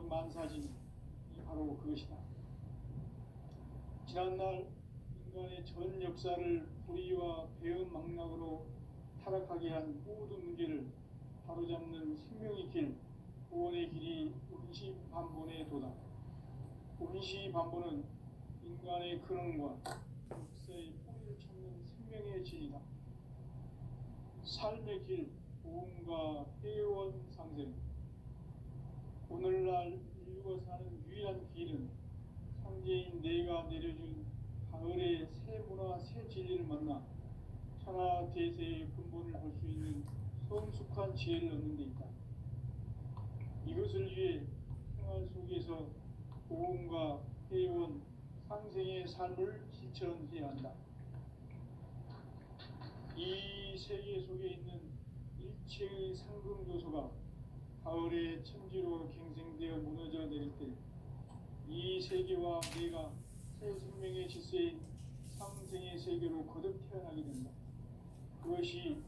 우주적 만사진이 바로 그것이다. 지난날 인간의 전 역사를 불의와 배은망락으로 타락하게 한 모든 문제를 바로잡는 생명의 길, 구원의 길이 운시반본에 도다. 운시반본은 인간의 근원과 역사의 뿌리를 찾는 생명의 진이다. 삶의 길, 보험과 회원 상생. 오늘날 인류가 사는 유일한 길은 상제인 내가 내려준 가을의 새 문화, 새 진리를 만나 천하 대세의 근본을 볼 수 있는 성숙한 지혜를 얻는 데 있다. 이것을 위해 생활 속에서 보험과 회원, 상생의 삶을 실천해야 한다. 이 세계 속에 있는 일체의 상금 요소가 가을의 천지로 갱생되어 무너져 내릴 때 이 세계와 내가 새 생명의 질서인 상생의 세계로 거듭 태어나게 된다. 그것이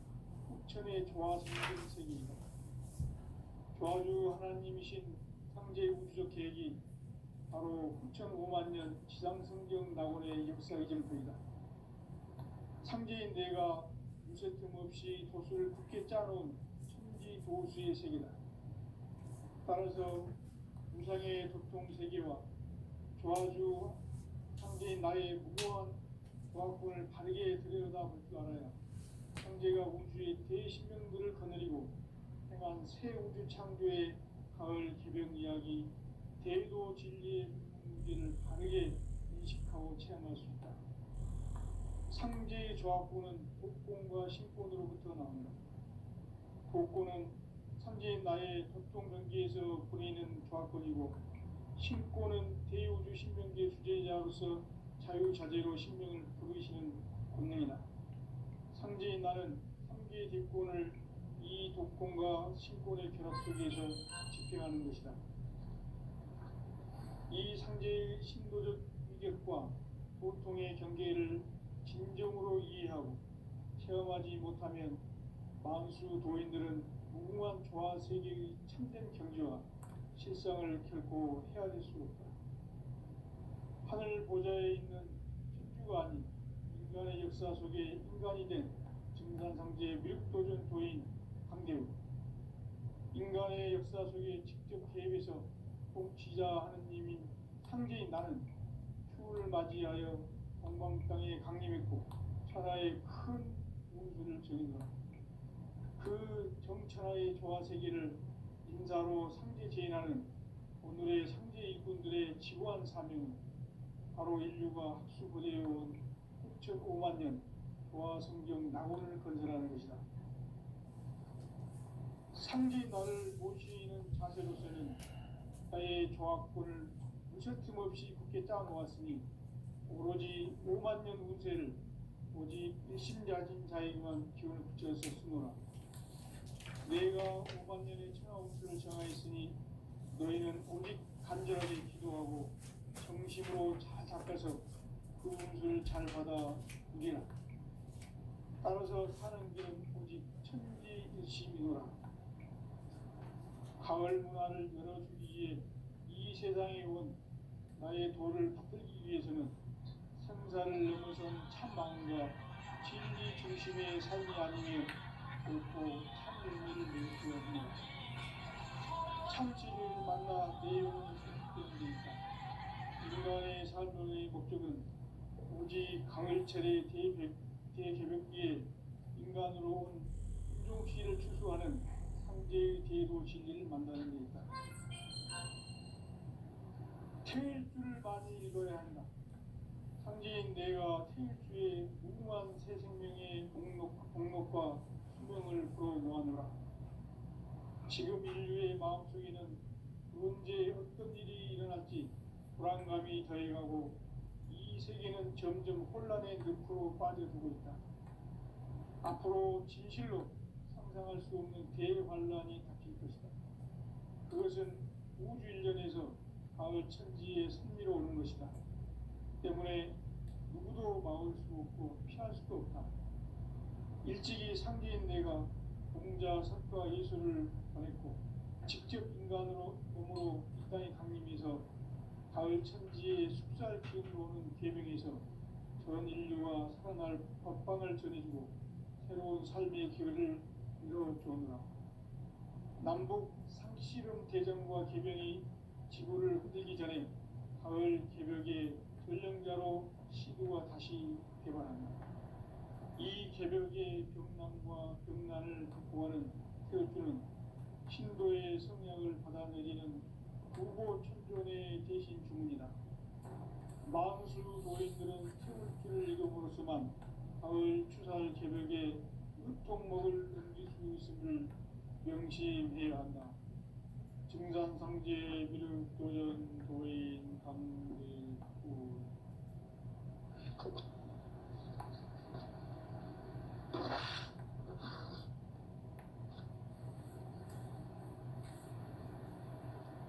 흑천의 조화 생긴 세계이다. 조화주 하나님이신 상제의 우주적 계획이 바로 흑천 5만 년 지상성경 낙원의 역사의 전표이다. 상제인 내가 무쇠 틈 없이 도수를 굳게 짜놓은 천지 도수의 세계다. 따라서 우상의 도통 세계와 조화주 상제인 나의 무고한 조화권을 바르게 들여다볼 줄 알아야 상제가 우주의 대신명들을 거느리고 행한 새 우주 창조의 가을 기병 이야기, 대도 진리의 문제를 바르게 인식하고 체험할 수 있다. 상제의 조화권은 독권과 신권으로부터 나온다. 독권은 상제인 나의 도통 경계에서 보내는 조화권이고, 신권은 대우주 신명계 주제자로서 자유자재로 신명을 부르시는 권능이다. 상제인 나는 3개의 대권을 이 독권과 신권의 결합 속에서 집행하는 것이다. 이 상제의 신도적 위격과 도통의 경계를 진정으로 이해하고 체험하지 못하면 만수 도인들은 무궁한 조화 세계의 참된 경지와 실상을 결코 헤아릴 수 없다. 하늘 보좌에 있는 천주가 아닌 인간의 역사 속에 인간이 된 증산상제의 미륵도전 도인 강대우, 인간의 역사 속에 직접 개입해서 통치자 하느님인 상제인 나는 추후를 맞이하여 동방 땅에 강림했고 천하의 큰 운수를 정의노라. 그 정천하의 조화 세계를 인사로 상제 제인하는 오늘의 상제 일꾼들의 지고한 사명은 바로 인류가 학수고대해온 6,5만 년 조화 성경 낙원을 건설하는 것이다. 상제 나를 모시는 자세로서는 나의 조화권을 무쇠틈 없이 굳게 짜놓았으니 오로지 5만 년 운세를 오직 일심야진 자에게만 기운을 붙여서 쓰노라. 내가 5만 년의 천하 운수를 정하였으니 너희는 오직 간절하게 기도하고 정심으로 잘 닦아서 그 운수를 잘 받아 누리라. 따라서 사는 길은 오직 천지일심이노라. 가을 문화를 열어주기 위해 이 세상에 온 나의 도를 받들기 위해서는 생사를 넘어선 참마음과 진리 중심의 삶이 아니면 결코 참 의미를 낼 수 없는 참 진리를 만나 내 영혼이 회복되는 데 있다. 인간의 삶의 목적은 오직 가을철의 대개벽기에 인간으로 온 인종시를 추수하는 상제의 대도 진리를 만나는 데 있다. 태일주를 많이 읽어야 한다. 상제인 내가 태일주의 무궁한 새 생명의 목록과 수명을 불어놓아노라. 지금 인류의 마음속에는 언제 어떤 일이 일어날지 불안감이 더해가고 이 세계는 점점 혼란의 늪으로 빠져들고 있다. 앞으로 진실로 상상할 수 없는 대환란이 닥칠 것이다. 그것은 우주 일련에서 가을 천지의 섭리로 오는 것이다. 때문에 누구도 막을 수 없고 피할 수도 없다. 일찍이 상제인 내가 공자, 석가, 예수를 보냈고 직접 인간으로 몸으로 땅에 강림해서 가을 천지의 숙살 기운으로 오는 계명에서 전 인류와 살아날 법방을 전해주고 새로운 삶의 기회를 이뤄주오노라. 남북 상씨름 대전과 계명이 지구를 흔들기 전에 가을 개벽의 전령자로 시도가 다시 개발한다. 이 개벽의 병남과 병난을 극복하는 태어주는 신도의 성약을 받아내리는 부고 천존의 대신 주문이다. 만수 도인들은 태울길을 이름으로서만 가을 추살 개벽에 으통목을 넘길 수 있음을 명심해야 한다. 증산상제 미륵도전 도인 강대구.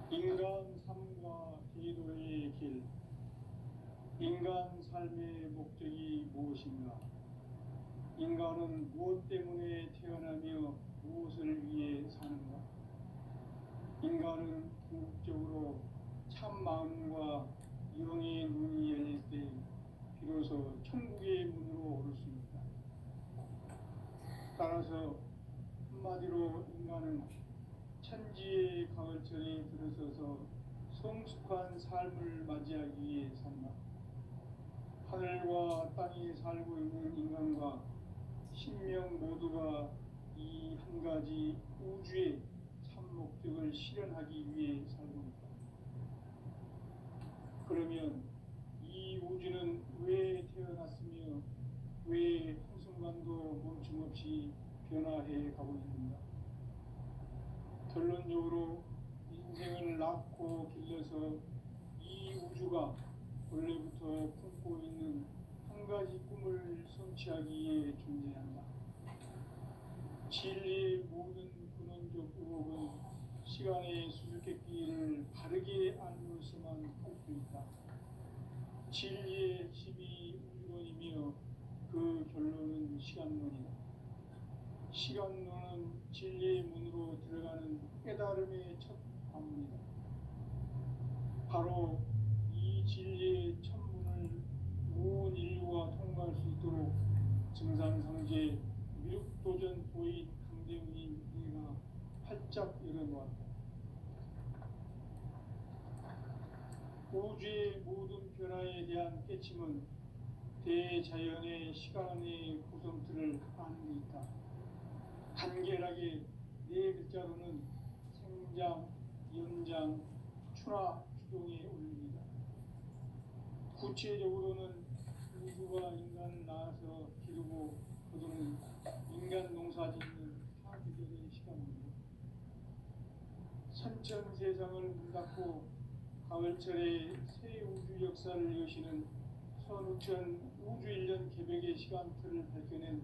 인간 삶과 기도의 길. 인간 삶의 목적이 무엇인가? 인간은 무엇 때문에 태어나며 무엇을 위해 사는가? 인간은 궁극적으로 참 마음과 영의 눈이 열릴 때 비로소 천국의 문으로 오를 수 있다. 따라서 한마디로 인간은 천지의 가을철에 들어서서 성숙한 삶을 맞이하기 위해 산다. 하늘과 땅에 살고 있는 인간과 신명 모두가 이 한 가지 우주의 참 목적을 실현하기 위해 살고 있다. 그러면 이 우주는 왜 태어났으며 왜 한순간도 멈춤없이 변화해 가고 있는가? 결론적으로 인생을 낳고 길러서 이 우주가 원래부터 품고 있는 한 가지 꿈을 성취하기 위해 존재한다. 진리의 모든 근원적 의혹은 시간의 수수께끼를 바르게 알므로서만 할 수 있다. 진리의 핵심이 우주론이며 그 결론은 시간론이다. 시간론은 진리의 문으로 들어가는 깨달음의 첫 관문이다. 바로 이 진리의 첫 문을 온 인류가 통과할 수 있도록 증산상제 미륵도전 도인 강대훈인 내가 활짝 열어놓았다. 우주의 모든 변화에 대한 깨침은 대자연의 시간의 구성틀을 아는 데 있다. 간결하게 네 글자로는 생장, 연장, 추나 추동에 올립니다. 구체적으로는 우주가 인간을 낳아서 기르고 거두는 인간 농사 짓는 사계절의 시간입니다. 선천 세상을 문 닫고 가을철에 새 우주 역사를 여시는 선우천 우주 1년 개벽의 시간틀을 밝혀낸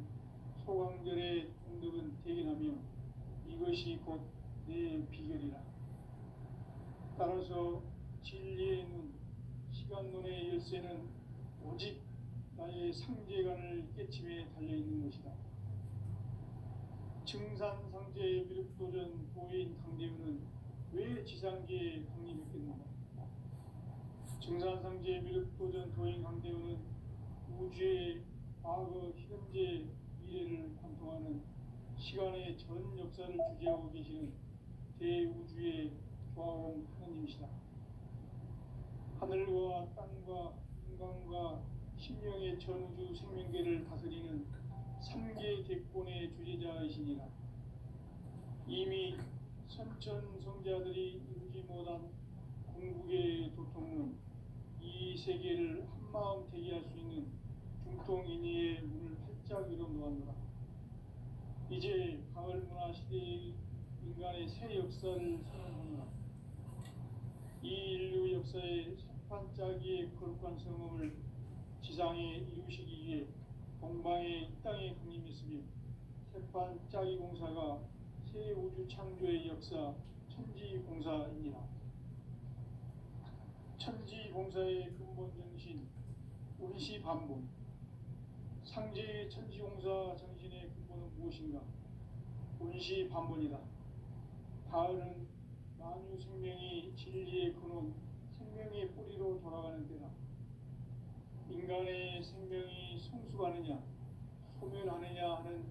소강절의 동덕은 대견하며 이것이 곧 내 비결이라. 따라서 진리의 눈, 시간론의 열쇠는 오직 나의 상제관을 깨침에 달려있는 것이다. 증산상제 미륵도전 도인 강대훈은 왜 지상계에 강림했겠는가? 증산상제 미륵도전 도인 강대훈은 우주의 과거, 현재, 미래를 관통하는 시간의 전 역사를 주재하고 계시는 대우주의 조화원 하느님이시다. 하늘과 땅과 인간과 신명의 전우주 생명계를 다스리는 3계 대권의 주제자이시니라. 이미 선천 성자들이 이루지 못한 궁극의 도통은 이 세계를 한마음 되게 할 수 있는 중통인의의 문을 활짝 열어놓았노라. 이제 가을 문화 시대의 인간의 새 역사를 선언하노라. 이 인류 역사의 새판짜기의 거룩한 성음을 지상에 이루시기 위해 동방의 이 땅에 강림했으며 새판짜기 공사가 새 우주 창조의 역사 천지공사입니다. 천지공사의 근본 정신 운시반본. 상제의 천지공사 정신의 근본은 무엇인가? 운시반본이다. 가을은 만유 생명이 진리의 인간의 생명이 성숙하느냐 소멸하느냐 하는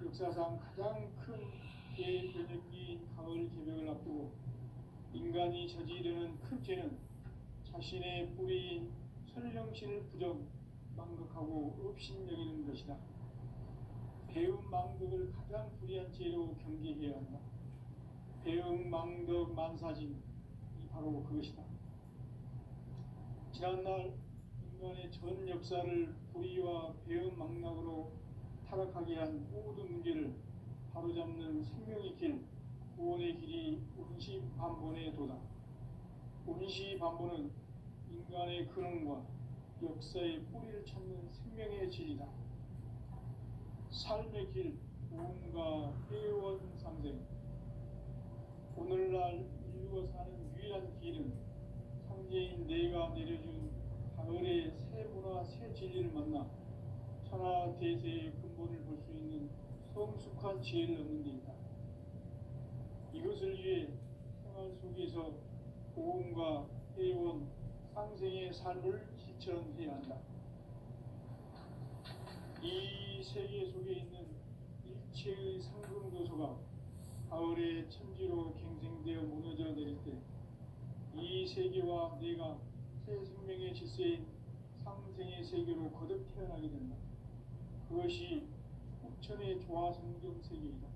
역사상 가장 큰 대변혁기인 가을 개벽을 앞두고 인간이 저지르는 큰 죄는 자신의 뿌리인 선령신을 부정 망각하고 업신여기는 것이다. 배움 망덕을 가장 불의한 죄로 경계해야 한다. 배움 망덕 만사진이 바로 그것이다. 지난날 인간의 전 역사를 불의와 배움 망락으로 타락하게 한 모든 문제를 바로잡는 생명의 길, 구원의 길이 운시반본의 도다. 운시반본은 인간의 근원과 역사의 뿌리를 찾는 생명의 질이다. 삶의 길, 구원과 회원 상생. 오늘날 인류가 사는 유일한 길은 상제인 내가 내려준 가을의 새 문화, 새 진리를 만나 천하 대세의 근본을 볼 수 있는 성숙한 지혜를 얻는 데 있다. 이것을 위해 생활 속에서 보험과 회원, 상생의 삶을 실천해야 한다. 이 세계 속에 있는 일체의 상승도서가 가을의 천지로 갱생되어 무너져 내릴 때 이 세계와 내가 새 생명의 질서인 상생의 세계로 거듭 태어나게 된다. 그것이 후천의 조화성경 세계이다.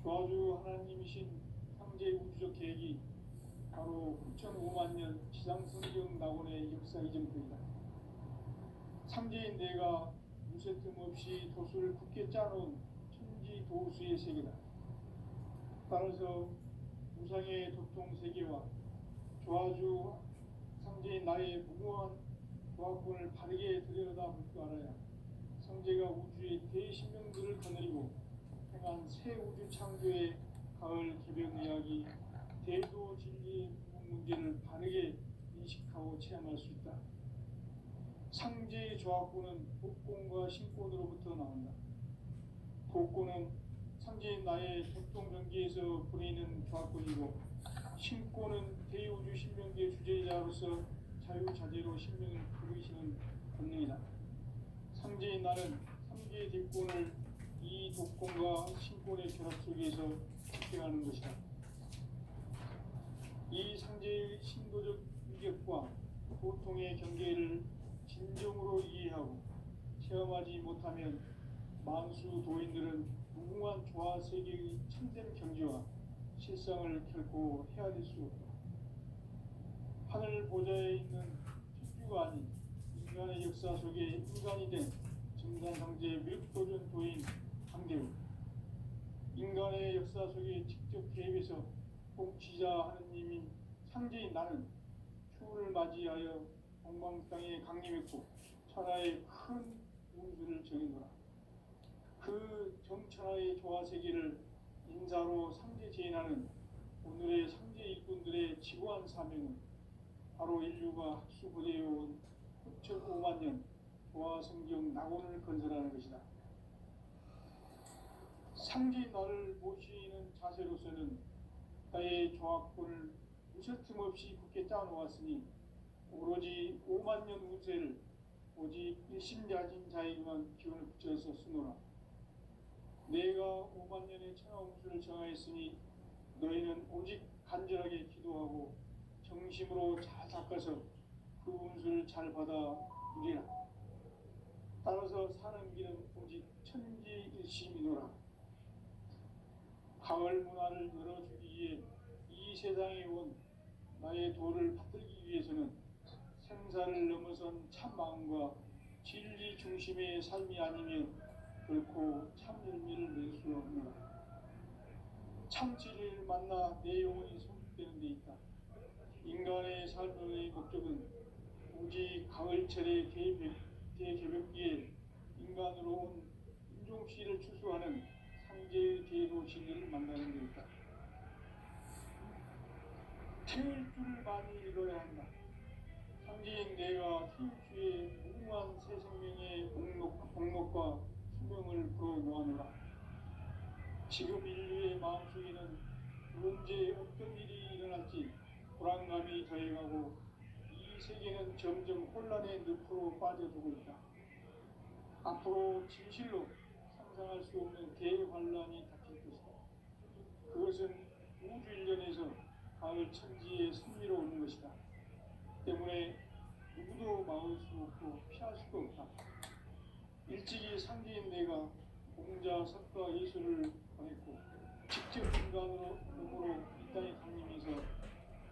조화주 하나님이신 상제 우주적 계획이 바로 후천 5만 년 지상성경 낙원의 역사 이전부이다. 상제인 내가 무쇠틈 없이 도수를 굳게 짜놓은 천지 도수의 세계다. 따라서 무상의 도통 세계와 조화주 상제인 나의 무궁한 조화권을 바르게 들여다볼 줄 알아야 상제가 우주의 대신명들을 거느리고 행한 새 우주 창조의 가을 개벽 이야기, 대도 진리의 문제를 바르게 인식하고 체험할 수 있다. 상제의 조화권은 복권과 신권으로부터 나온다. 복권은 상제인 나의 도통전기에서 보내는 조화권이고 신권은 대우주 신명기의 주제자로서 자유자재로 신명을 부르시는 권능이다. 상제인 나는 상제의 뒷권을 이 독권과 신권의 결합 속에서 집행하는 것이다. 이 상제의 신도적 위격과 고통의 경계를 진정으로 이해하고 체험하지 못하면 만수 도인들은 무궁한 조화 세계의 참된 경지와 실상을 결코 헤아릴 수 없다. 하늘 보좌에 있는 천주가 아닌 인간의 역사 속에 인간이 된 증산상제 밀도전 도인 강대우, 인간의 역사 속에 직접 개입해서 통치자 하느님인 상제인 나는 추후를 맞이하여 동방땅에 강림했고 천하의 큰 운수를 정해노라. 그 정천하의 조화세계를 인사로 상제 제인하는 오늘의 상제 일꾼들의 지고한 사명은 바로 인류가 학수고대해온 후천 5만 년 조화성경 낙원을 건설하는 것이다. 상제인 나를 모시는 자세로서는 나의 조화권을 무쇠틈 없이 굳게 짜놓았으니 오로지 5만 년 운세를 오직 일심야진 자에게만 기운을 붙여서 쓰노라. 내가 5만 년의 천하 운수를 정하였으니 너희는 오직 간절하게 기도하고 정심으로 잘 닦아서 그 운수를 잘 받아 누리라. 따라서 사는 길은 오직 천지일심이노라. 가을 문화를 열어주기 위해 이 세상에 온 나의 도를 받들기 위해서는 생사를 넘어선 참 마음과 진리 중심의 삶이 아니면 결코 참 열매를 낼 수 없노라. 참 진리를 만나 내 영혼이 성숙되는 데 있다. 인간의 삶의 목적은 오직 가을철의 대개벽기에 인간으로 온 인종씨를 추수하는 상제의 대도 진리를 만나는 데 있다. 태울 줄을 많이 읽어야 한다. 상제인 내가 태울주의 무궁한 새 생명의 복목과 수명을 불어모아노라. 지금 인류의 마음속에는 언제 어떤 일이 일어날지 불안감이 더해가고 이 이 세계는 점점 혼란의 늪으로 빠져들고 있다. 앞으로 진실로 상상할 수 없는 대환란이 닥칠 것이다. 그것은 우주 일련에서 가을 천지의 승리로 오는 것이다. 때문에 누구도 막을 수 없고 피할 수도 없다. 일찍이 상제인 내가 공자, 석가, 예수를 보냈고 직접 인간으로 몸으로 이 땅에 강림해서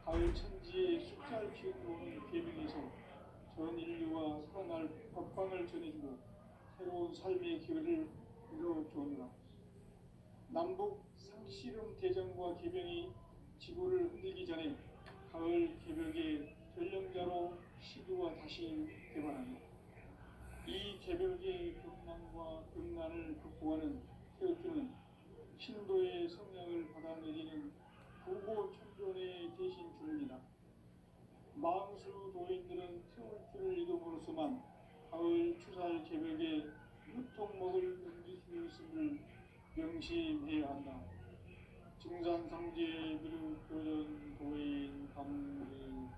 가을 천지의 숫자를 피워오는 계명에서 전 인류와 살아날 법방을 전해주고 새로운 삶의 기회를 이뤄주오노라. 남북 상씨름 대전과 계병이 지구를 흔들기 전에 가을 개벽의 전령자로 시두가 다시 개발한다. 이 개벽의 경난과 극난을 극복하는 태어트는 신도의 성령을 받아내리는 부고 천존의 대신 주문이다. 망수 도인들은 태울트를 이름으로서만 가을 추살 개벽의 유통목을 넘길 수 있음을 명심해야 한다. 증산상제 미륵 도전 도인 강제구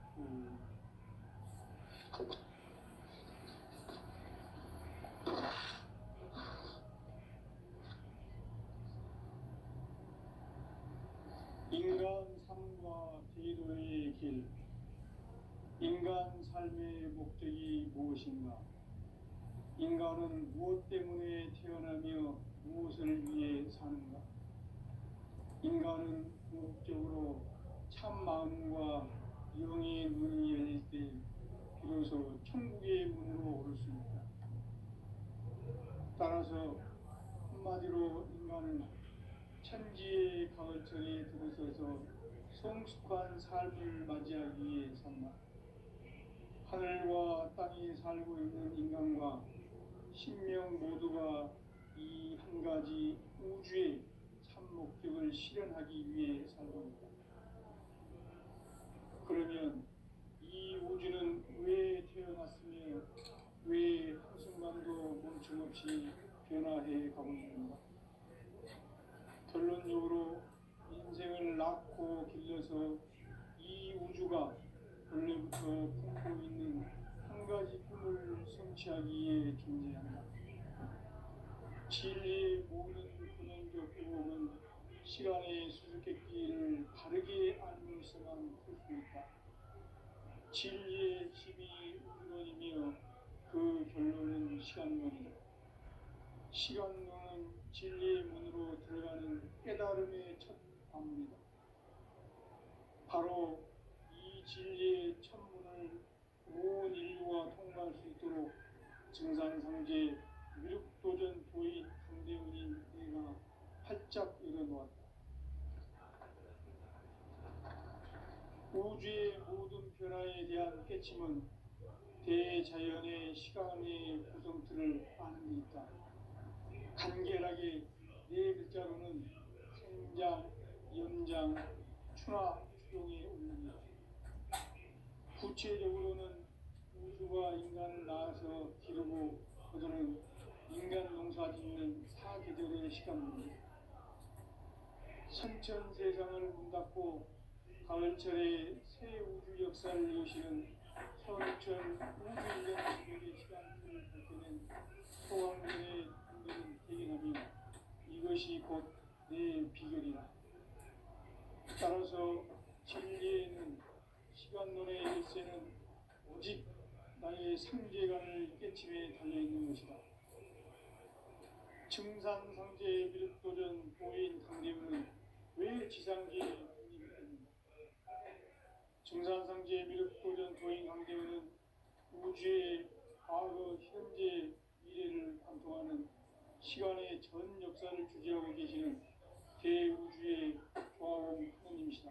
인간 삶과 제도의 길. 인간 삶의 목적이 무엇인가? 인간은 무엇 때문에 태어나며 무엇을 위해 사는가? 인간은 궁극적으로 참 마음과 영의 문이 열릴 때 비로소 천국의 문으로 오를 수 있다. 따라서 한마디로 인간은 천지의 가을철에 들어서서 성숙한 삶을 맞이하기 위해 산다. 하늘과 땅에 살고 있는 인간과 신명 모두가 이 한 가지 우주의 참 목적을 실현하기 위해 살고 있다. 그러면 이 우주는 왜 태어났으며 왜 한순간도 멈춤없이 변화해 가고 있는가? 결론적으로 인생을 낳고 길러서 이 우주가 원래부터 품고 있는 한 가지 꿈을 성취하기 위해 존재한다. 진리의 모든 근원적 유혹은 시간의 수수께끼를 바르게 알면서만 풀 수 있다. 진리의 힘이 우주론이며 그 결론은 시간론이다. 시간론은 진리의 문으로 들어가는 깨달음의 첫 방문이다. 바로 이 진리의 천문을 온 인류가 통과할 수 있도록 증산상제 미륵도전 도인 강대원인 내가 활짝 열어놓았다. 우주의 모든 변화에 대한 깨침은 대자연의 시간의 구성틀을 아는 데 있다. 간결하게 네 글자로는 생장, 연장, 추나 추동의 운명이다. 구체적으로는 우주가 인간을 낳아서 기르고 거두는 인간 농사 짓는 사계절의 시간입니다. 선천 세상을 문닫고 가을철에 새 우주 역사를 여시는 서울철 우주 일년 지역의 시간을 밝혀낸 소왕전의 분들은 대견하며 이것이 곧 내 비결이다. 따라서 진리에는 시간론의 열쇠는 오직 나의 상제관을 깨침에 달려있는 것이다. 증산상제 미륵도전 도인 강대문은 왜 지상계에 군림했는가? 증산상제 미륵도전 도인 강대문은 우주의 과거, 현재, 미래를 관통하는 시간의 전 역사를 주재하고 계시는 대우주의 조화원 하느님이시다.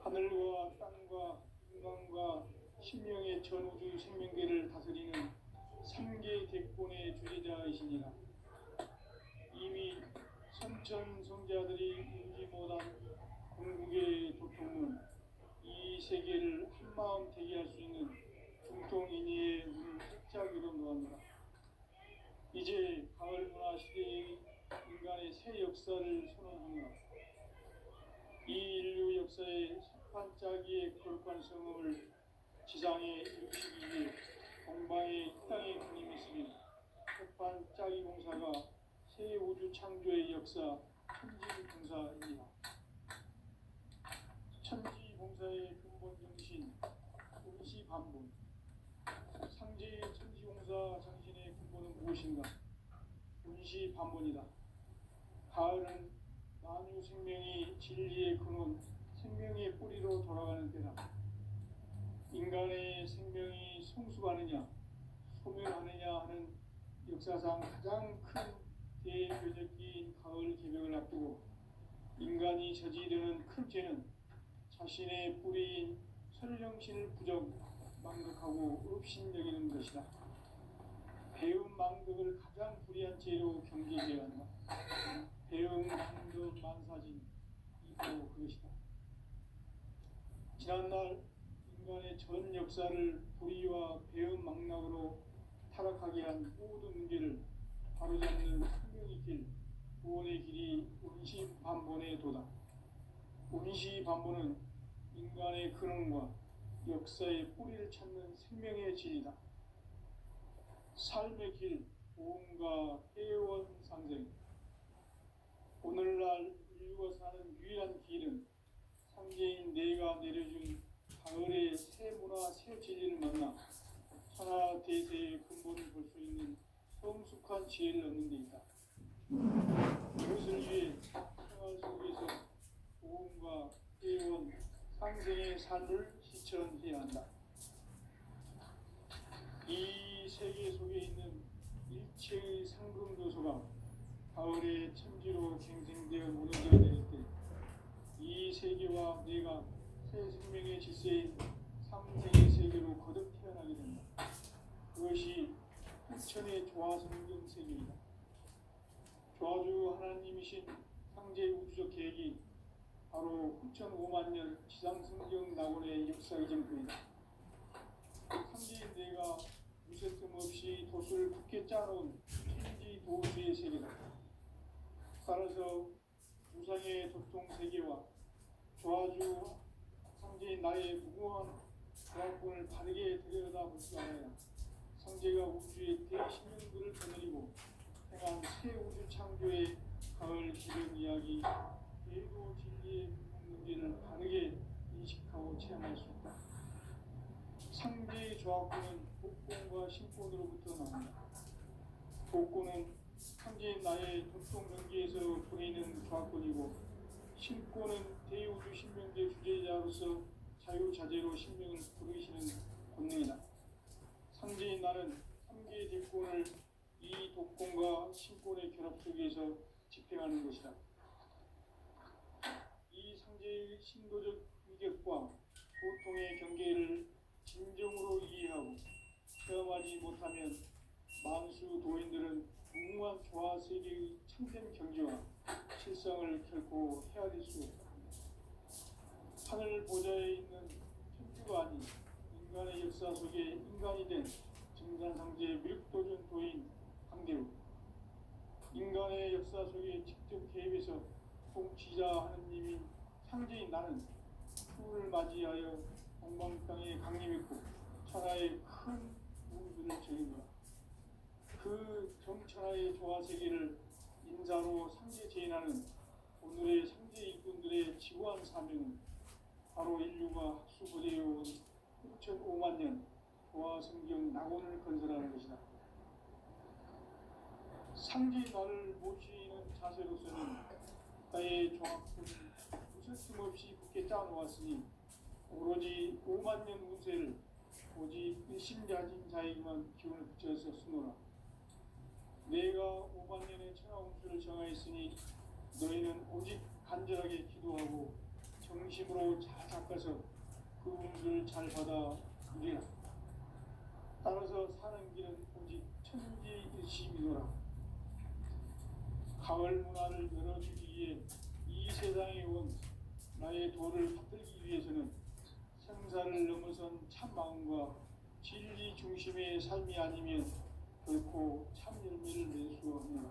하늘과 땅과 인간과 신명의 전우주 생명계를 다스리는 3개 대권의 주제자이시니라. 이미 선천성자들이 울지 못한 궁극의 도통은 이 세계를 한마음 되게 할 수 있는 중통인의의 문을 활짝 열어놓았노라. 이제 가을 문화 시대의 인간의 새 역사를 선언하노라. 이 인류 역사의 반짝이의 거룩한 성음을 지상에 이루시기 위해 동방에 이 땅에 군림했으며 첫판 짜기 공사가 새 우주 창조의 역사 천지봉사입니다. 천지봉사의 근본 정신 운시반본. 상제의 천지봉사 정신의 근본은 무엇인가? 운시반본이다. 가을은 만유 생명이 진리의 근원, 생명의 뿌리로 돌아가는 때다. 인간의 생명이 성숙하느냐, 소멸하느냐 하는 역사상 가장 큰 대변혁기인 가을 개벽을 앞두고 인간이 저지르는 큰 죄는 자신의 뿌리인 설령신을 부정, 망극하고 업신여기는 것이다. 배음 망극을 가장 불의한 죄로 경계해야 한다. 배음 망극 만사진 이고 그것이다. 지난날 인간의 전 역사를 불의와 배음 망락으로 타락하게 한 모든 문제를 바로잡는 생명의 길, 구원의 길이 운시반본의 도다. 운시반본은 인간의 근원과 역사의 뿌리를 찾는 생명의 진리다. 삶의 길, 보험과 회원상생. 오늘날 인류가 사는 유일한 길은 상제인 내가 내려준 가을의 새 문화, 새 진리를 만나 천하 대세의 근본을 볼 수 있는 성숙한 지혜를 얻는 데 있다. 이것을 위해 생활 속에서 보험과 회원, 상생의 삶을 실천해야 한다. 이 세계 속에 있는 일체의 상금 요소가 가을의 천지로 갱생되어 무너져 내릴 때 이 세계와 내가 새 생명의 질서인 상생의 세계로 거듭 태어나게 된다. 그것이 후천의 조화성경 세계이다. 조화주 하나님이신 상제 우주적 계획이 바로 후천 5만 년 지상성경 낙원의 역사 이전뿐이다. 상제인 내가 무쇠뜸 없이 도수를 굳게 짜놓은 천지 도수의 세계다. 따라서 우상의 도통 세계와 조화주 상제인 나의 무궁한 조합권을 바르게 들여다볼 줄 알아야 상제가 우주의 대신령들을 거느리고 행한 새 우주 창조의 가을 기름 이야기, 대도 진리의 문제를 바르게 인식하고 체험할 수 있다. 상제의 조합권은 복권과 신권으로부터 나온다. 복권은 상제인 나의 도통 경계에서 보이는 조합권이고, 신권은 대우주 신명제 주제자로서 자유자재로 신명을 부르시는 권능이다. 상제인 나는 3개의 대권을 이 독권과 신권의 결합 속에서 집행하는 것이다. 이 상제의 신도적 위격과 고통의 경계를 진정으로 이해하고 체험하지 못하면 만수 도인들은 무궁한 조화 세계의 참된 경지와 실상을 결코 헤아릴 수 없다. 하늘 보좌에 있는 천주가 아닌 인간의 역사 속에 인간이 된 증산상제 밀도준 도인 강대우, 인간의 역사 속에 직접 개입해서 통치자 하느님인 상제인 나는 추후를 맞이하여 동방 땅에 강림했고 천하의 큰 우주를 저긴 거야. 그 정천하의 조화 세계를 인사로 상제 제인하는 오늘의 상제 일꾼들의 지구한 사명은 바로 인류가 학수부대에 온 6,5만 년 조화 성경 낙원을 건설하는 것이다. 상제 나를 모시는 자세로서는 나의 조합군을 무슨 없이 굳게 짜놓았으니 오로지 5만 년 운세를 오직 일심가진 자에게만 기운을 붙여서 쓰노라. 내가 5만 년의 천하 운수를 정하였으니 너희는 오직 간절하게 기도하고 정심으로 잘 닦아서 그 운수를 잘 받아 누리라. 따라서 사는 길은 오직 천지일심이노라. 가을 문화를 열어주기 위해 이 세상에 온 나의 도를 받들기 위해서는 생사를 넘어선 참 마음과 진리 중심의 삶이 아니면 결코 참 열매를 낼 수 없노라.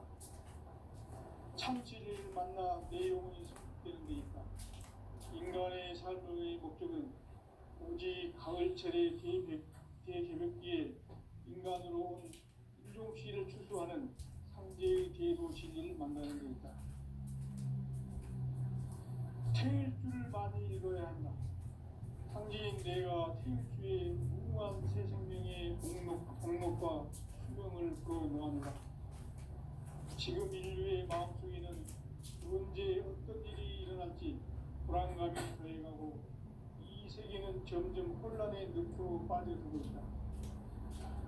참 진리를 만나 내 영혼이 성숙되는 데 있다. 인간의 삶의 목적은 오직 가을철의 대개벽기에 인간으로 온 인종시를 추수하는 상제의 대도 진리를 만나는 데 있다. 태일주를 많이 읽어야 한다. 상제인 내가 태일주의 무궁한 새 생명의 공록과 수명을 불어놓았노라. 지금 인류의 마음속에는 언제 어떤 일이 일어날지 불안감이 더해가고 이 세계는 점점 혼란의 늪으로 빠져들고 있다.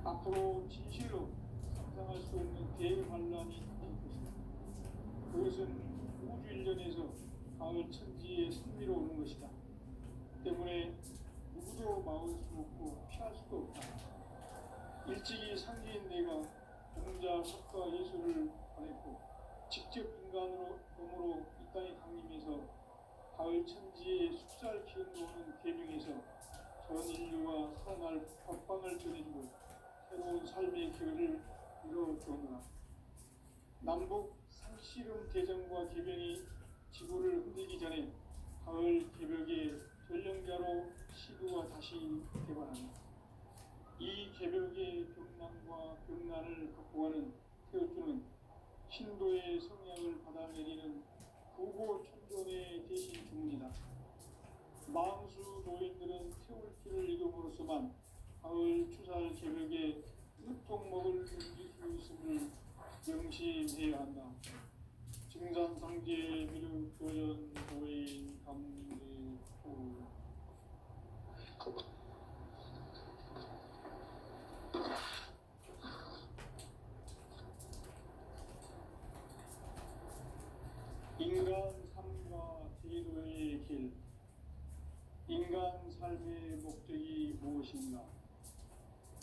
앞으로 진실로 상상할 수 없는 대환란이 닥칠 것이다. 그것은 우주 일련에서 가을 천지의 승리로 오는 것이다. 때문에 누구도 막을 수 없고 피할 수도 없다. 일찍이 상제인 내가 공자, 석가, 예수를 보냈고 직접 인간으로 몸으로 이 땅에 강림해서 가을 천지의 숫살 기운도는 계명에서 전 인류와 살아날 법방을 전해주고 새로운 삶의 기회를 이뤄주었노라. 남북 상씨름 대전과 개병이 지구를 흔들기 전에 가을 개벽의 전령자로 시도가 다시 개발한다. 이 개벽의 벽난과 벽난을 극복하는 태울주는 신도의 성향을 받아내리는 구고 천존의 대신 주문이다. 망수 노인들은 태울주를 읽음으로써만 가을 추살 개벽의 으통목을 넘길 수 있음을 명심해야 한다. 증산상제 미륵 도전 도인 감대포. 인간 삶과 제도의 길. 인간 삶의 목적이 무엇인가?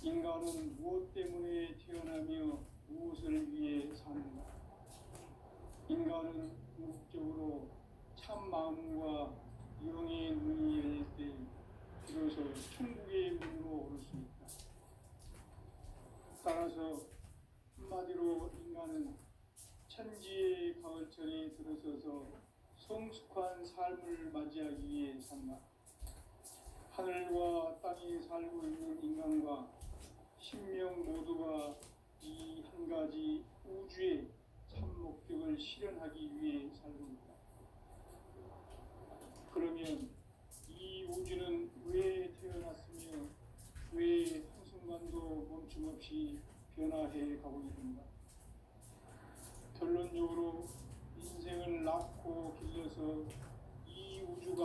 인간은 무엇 때문에 태어나며 무엇을 위해 사는가? 인간은 궁극적으로 참 마음과 영의 눈이 열릴 때 비로소 천국의 문으로 오를 수 있다. 따라서 한마디로 인간은 천지의 가을철에 들어서서 성숙한 삶을 맞이하기 위해 산다. 하늘과 땅에 살고 있는 인간과 신명 모두가 이 한 가지 우주의 참 목적을 실현하기 위해 살고 있다. 그러면 이 우주는 왜 태어났으며 왜 한순간도 멈춤없이 변화해 가고 있는가? 결론적으로 인생을 낳고 길러서 이 우주가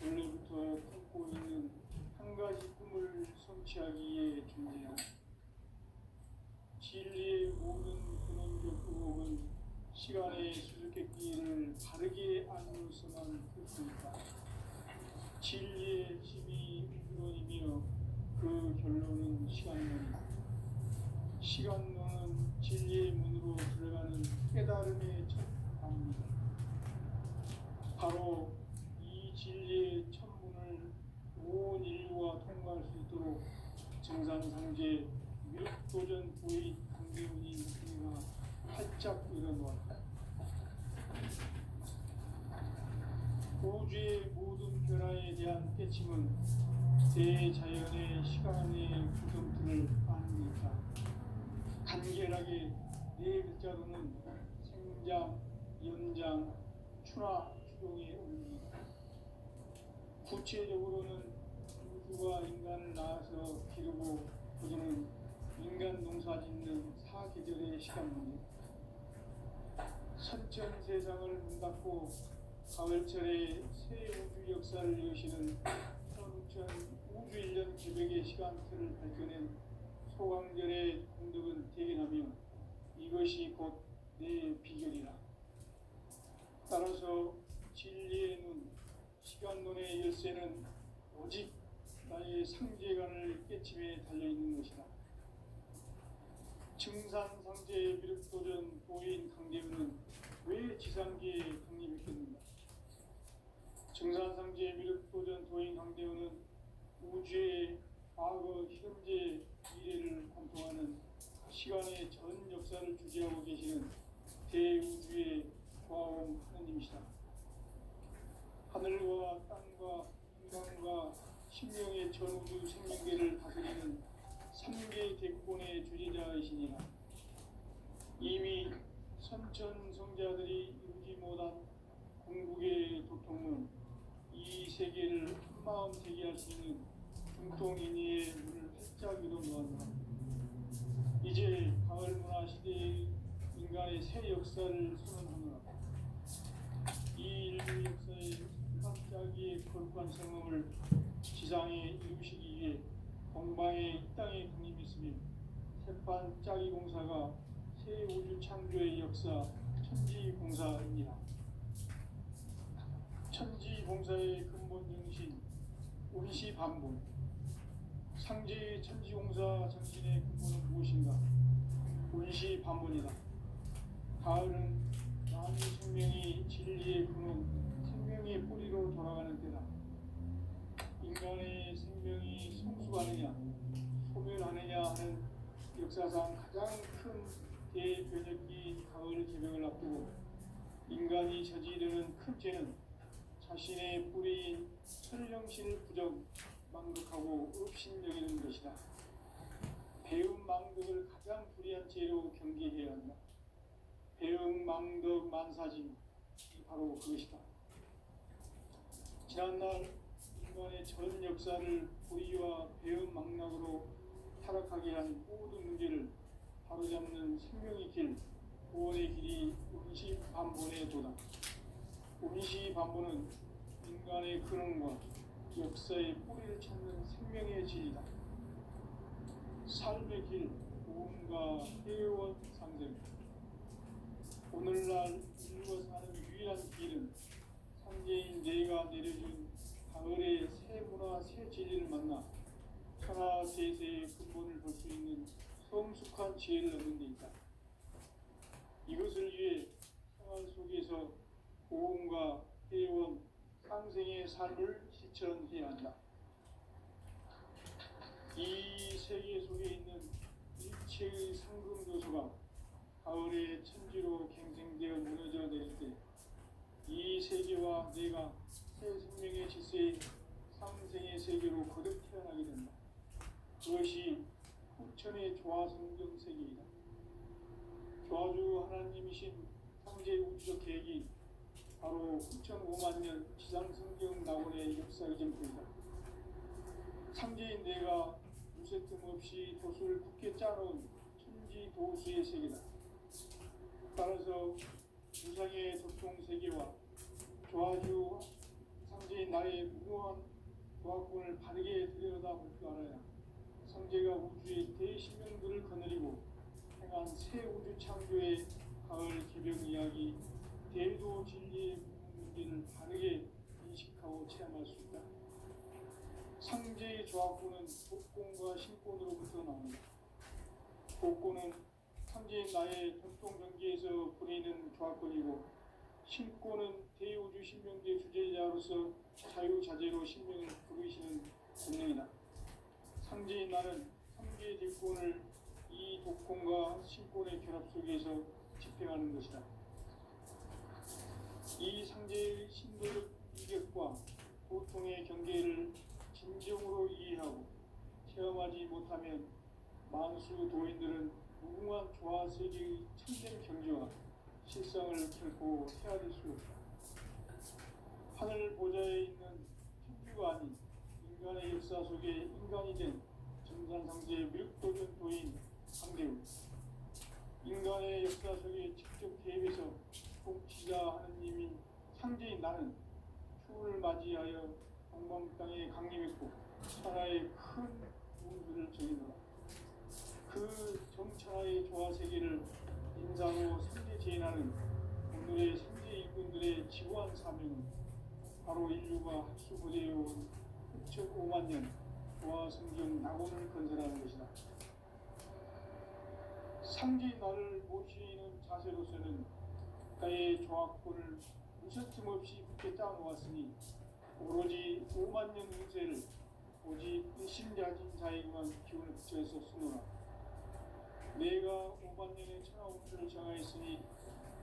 원래부터 품고 있는 한 가지 꿈을 성취하기에 존재한다. 진리의 모든 근원적 의혹은 시간의 수수께끼를 바르게 알므로서만 풀 수 있다. 진리의 힘이 근원이며 그 결론은 시간론이다. 시간론은 진리의 문으로 들어가는 깨달음의 첫 방문이다. 바로 이 진리의 첫 문을 온 인류가 통과할 수 있도록 증산상제 미륵도전 부의 강대훈이 목소리가 활짝 일어놓았다. 우주의 모든 변화에 대한 깨침은 대자연의 시간의 구성틀을 아는 것이다. 간결하게 네 글자로는 생장, 연장, 추나, 추동의 원리이다. 구체적으로는 우주가 인간을 낳아서 기르고 거두는 인간 농사 짓는 사계절의 시간문이다. 선천 세상을 문 닫고 가을철에 새 우주 역사를 여시는 선천 우주 일년 기백의 시간틀을 밝혀낸 소강절의 공덕은 대견하며 이것이 곧 내 비결이라. 따라서 진리의 눈, 시간론의 열쇠는 오직 나의 상제관을 깨침에 달려있는 것이다. 증산상제 미륵도전 도인 강대훈은 왜 지상계에 강림했겠는가? 증산상제 미륵도전 도인 강대훈은 우주의 과거, 현재, 미래를 관통하는 시간의 전 역사를 주재하고 계시는 대우주의 과원 하느님이시다. 하늘과 땅과 인간과 신명의 전우주 생명계를 다스리는 3개 대권의 주제자이시니라. 이미 선천 성자들이 이루지 못한 궁극의 도통은 이 세계를 한마음 되게 할 수 있는 중통인의의 문을 활짝 열어놓았다. 이제 가을 문화 시대의 인간의 새 역사를 선언하노라. 이 인류 역사의 깜짝이의 거룩한 성음을 지상에 이루시기 위해 동방의 이 땅에 군림했으며 새판 짜기 공사가 새 우주 창조의 역사 천지공사입니다. 천지공사의 근본 정신 운시반본. 상제의 천지공사 정신의 근본은 무엇인가? 운시반본이다. 가을은 만유 생명이 진리의 근원, 생명의 뿌리로 돌아가는 때다. 인간의 생명이 성숙하느냐, 소멸하느냐 하는 역사상 가장 큰 대변혁기인 가을 개명을 앞두고 인간이 저지르는 큰 죄는 자신의 뿌리인 설령신을 부정, 망덕하고 업신여기는 것이다. 배음 망덕을 가장 불의한 죄로 경계해야 한다. 배음 망덕 만사짐이 바로 그것이다. 지난날 인간의 전 역사를 불의와 배음 망락으로 타락하게 한 모든 문제를 바로잡는 생명의 길, 구원의 길이 운시반본의 도다. 운시반본은 인간의 근원과 역사의 뿌리를 찾는 생명의 진리다. 삶의 길, 구원과 회원 상생. 오늘날 인류가 사는 유일한 길은 상제인 내가 내려준 가을의 새 문화, 새 진리를 만나 천하 대세의 근본을 볼 수 있는 성숙한 지혜를 얻는 데 있다. 이것을 위해 생활 속에서 고음과 회원, 상생의 삶을 실천해야 한다. 이 세계 속에 있는 일체의 상금 요소가 가을의 천지로 갱생되어 무너져 내릴 때 이 세계와 내가 새 생명의 질서의 상생의 세계로 거듭 태어나게 된다. 그것이 후천의 조화성경 세계이다. 조화주 하나님이신 상제 우주적 계획이 바로 후천 5만 년 지상성경 낙원의 역사의 전부이다. 상제인 내가 무쇠 틈 없이 도수를 굳게 짜놓은 천지 도수의 세계다. 따라서 유상의 도통 세계와 조화주 상제인 나의 무모한 조화권을 바르게 들여다볼 줄 알아야 상제가 우주의 대신명들을 거느리고 행한 새 우주 창조의 가을 개병 이야기, 대도 진리의 문제를 바르게 인식하고 체험할 수 있다. 상제의 조화권은 복권과 신권으로부터 나온다. 복권은 상제인 나의 전통 경계에서 보내는 조화권이고 신권은 대우주 신명제 주제자로서 자유자재로 신명을 부르시는 권능이다. 상제인 나는 3개의 대권을 이 독권과 신권의 결합 속에서 집행하는 것이다. 이 상제의 신도적 위력과 고통의 경계를 진정으로 이해하고 체험하지 못하면 만수 도인들은 무궁한 조화 세계의 참된 경지와 실상을 결코 헤아릴 수 없다. 하늘 보좌에 있는 천주가 아닌 인간의 역사 속에 인간이 된 정산상제의 밀도전 도인 상대우. 인간의 역사 속에 직접 개입해서 통치자 하느님인 상제인 나는 추운을 맞이하여 동방 땅에 강림했고 천하의 큰 운수를 정해놓아. 그 정천하의 조화 세계를 인사로 상제 제인하는 오늘의 상제 일꾼들의 지구한 사명은 바로 인류가 학수고대해온 6,5만 년 조화 성경 낙원을 건설하는 것이다. 상제인 나를 모시는 자세로서는 나의 조화권을 무셔틈 없이 굳게 짜놓았으니 오로지 5만 년 운세를 오직 일심자진 자에게만 기운을 붙여서 쓰노라. 내가 5만 년의 천하 운수를 정하였으니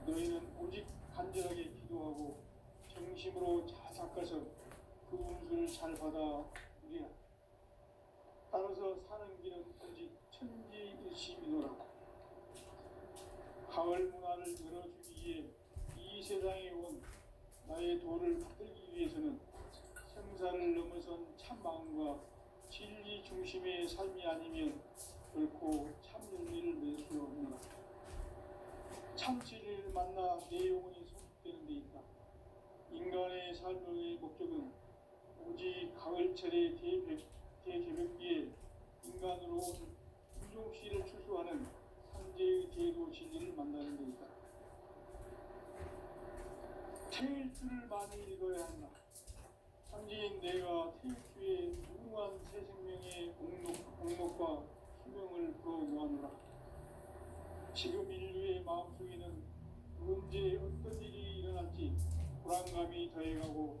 너희는 오직 간절하게 기도하고 정심으로 잘 닦아서 그 운수를 잘 받아 우리라. 따라서 사는 길은 오직 천지일심이노라. 가을 문화를 열어주기 위해 이 세상에 온 나의 도를 받들기 위해서는 생사를 넘어선 참 마음과 진리 중심의 삶이 아니면 결코 참 열매를 맺을 수 없노라. 참 진리를 만나 내 영혼이 성숙되는 데 있다. 인간의 삶의 목적은 오직 가을철의 대개벽기에 인간으로 온 인종씨를 출소하는 산재의 제도 진리를 만나는 데 있다. 태일주를 많이 읽어야 한다. 선지인 내가 태일주의 무궁한 새 생명의 공목과 수명을 불어모아노라. 지금 인류의 마음속에는 언제 어떤 일이 일어날지 불안감이 더해가고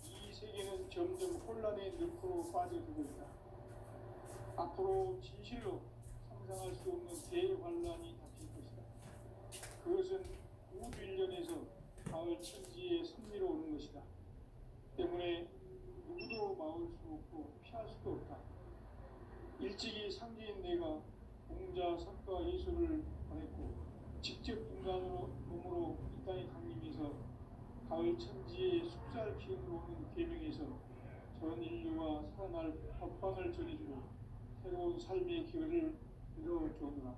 이 세계는 점점 혼란의 늪으로 빠져들고 있다. 앞으로 진실로 상상할 수 없는 대환란이 닥칠 것이다. 그것은 우주 일련에서 가을 천지의 섭리로 오는 것이다. 때문에 누구도 막을 수 없고 피할 수도 없다. 일찍이 상제인 내가 공자, 석가, 예수를 보냈고 직접 인간으로 몸으로 이 땅에 강림해서 가을 천지의 숫살 기운으로 오는 계명에서 전 인류와 살아날 법방을 전해주고 새로운 삶의 기회를 열어주오노라.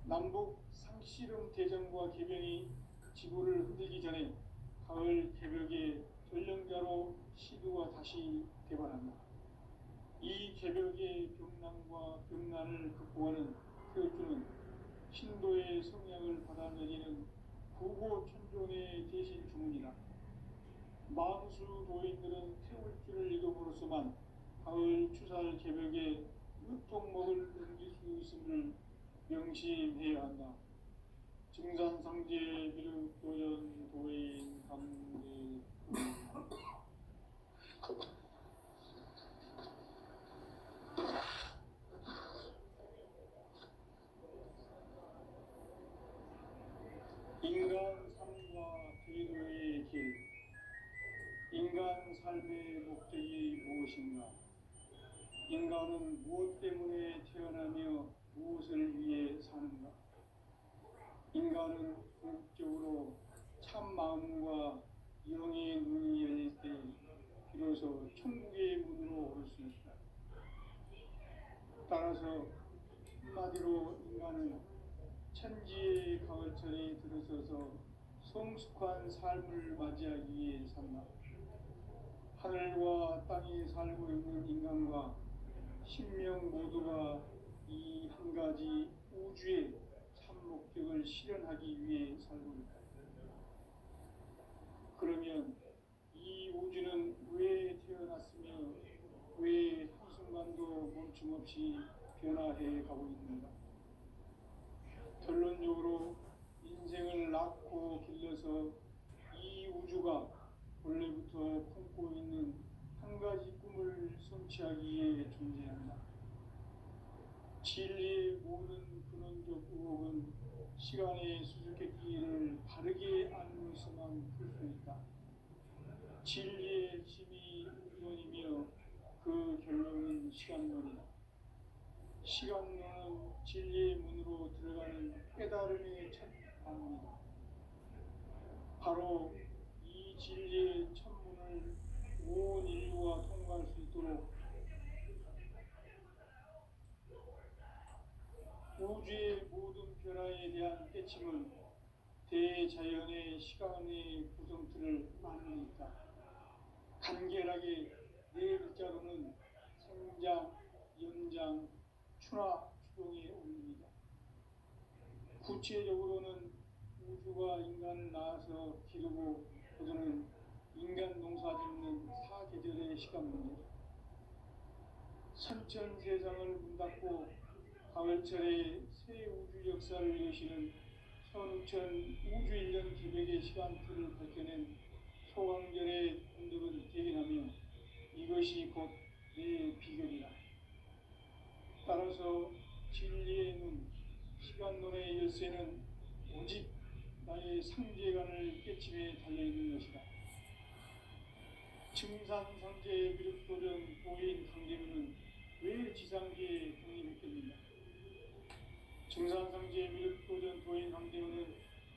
남북 상씨름 대전과 계명이 지구를 흔들기 전에 가을 개벽의 전령자로 시드가 다시 개발한다. 이 개벽의 병난과 병난을 극복하는 태울주는 신도의 성향을 받아들이는 구고천존의 대신 주문이다. 만수 도인들은 태울주를 읽음으로써만 가을 추살 개벽에 유통목을 넘길 수 있음을 명심해야 한다. 증산상제 비륵 도전 도인 감대 인간 삶과 제도의 길. 인간 삶의 목적이 무엇인가? 인간은 무엇 때문에 태어나며 무엇을 위해 사는가? 인간은 궁극적으로 참 마음과 영의 눈이 열릴 때 비로소 천국의 문으로 올 수 있다. 따라서 한마디로 인간은 천지의 가을철에 들어서서 성숙한 삶을 맞이하기 위해 산다. 하늘과 땅에 살고 있는 인간과 신명 모두가 이 한 가지 우주의 참 목적을 실현하기 위해 살고 있다. 그러면 이 우주는 왜 태어났으며 왜 한순간도 멈춤없이 변화해 가고 있는가? 결론적으로 인생을 낳고 길러서 이 우주가 원래부터 품고 있는 한 가지 꿈을 성취하기 위해 존재한다. 진리의 모든 근원적 의혹은 시간의 수수께끼를 바르게 알면서만 풀 수 있다. 진리의 핵심이 우주론이며 그 결론은 시간론이다. 시간론은 진리의 문으로 들어가는 깨달음의 첫 방문이다. 바로 이 진리의 천문을 온 인류가 통과할 수 있도록 우주의 모든 변화에 대한 깨침은 대자연의 시간의 구성틀을 아는 데 있다. 간결하게 네 글자로는 생장, 연장, 추나, 추동의 원리이다. 구체적으로는 우주가 인간을 낳아서 기르고 거두는 인간 농사 짓는 사계절의 시간 문제다. 선천 세상을 문 닫고 가을철에 새 우주 역사를 여시는 선우천 우주일년 기백의 시간틀을 밝혀낸 소강절의 분들은 대견하며 이것이 곧 내 비결이다. 따라서 진리의 눈, 시간론의 열쇠는 오직 나의 상제관을 깨침에 달려있는 것이다. 증산상제 비륵도전 도인 증산성지의 미륵도전 도인 황제로는